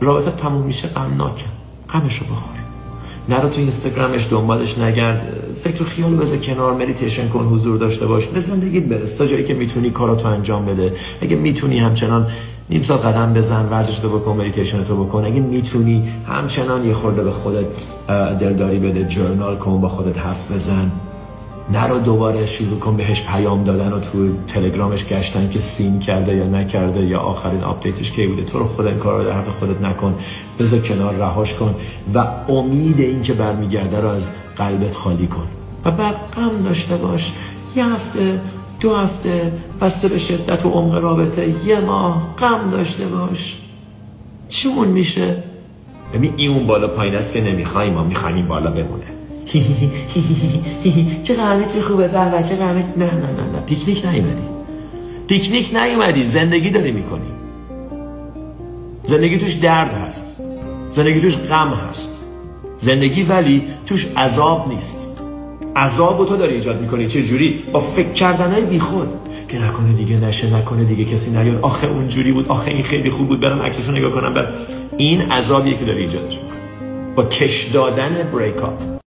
رابطه تموم میشه غمناکه، غمشو بخور، نرو تو اینستاگرامش دنبالش نگرد، فکر و خیال بذار کنار، مدیتیشن کن، حضور داشته باش، به زندگیت برس تا جایی که میتونی کاراتو انجام بده. اگه میتونی همچنان نیم ساعت قدم بزن، ورزشتو بکن، مدیتیشنتو بکن. اگه میتونی همچنان یه خورده به خودت دلداری بده، جورنال کن، با خودت حرف بزن. نرو دوباره شروع کن بهش پیام دادن و تو تلگرامش گشتن که سین کرده یا نکرده یا آخرین آپدیتش کی بوده. تو رو خود این کار رو در حق خودت نکن، بذار کنار، رهاش کن و امید این که برمیگرده رو از قلبت خالی کن و بعد غم داشته باش. یه هفته، 2 هفته، بسته به شدت و عمق رابطه، 1 ماه غم داشته باش. چون میشه؟ ببین این اون بالا پایین است که نمیخوایم، ما میخوایم این بالا بمونه. چه قهوه خوبه بابا، چه قهوه. نه پیکنیک نیومدی، زندگی داری میکنی. زندگی توش درد هست، زندگی توش غم هست، زندگی ولی توش عذاب نیست. عذابو تو داری ایجاد میکنی. چه جوری؟ با فکر کردنای بیخود که نکنه دیگه نشه، نکنه دیگه کسی نیاد، آخه اونجوری بود، آخه این خیلی خوب بود، برم عکسشو نگاه کنم. این عذابیه که داری ایجادش میکنی با کش دادن بریک اپ.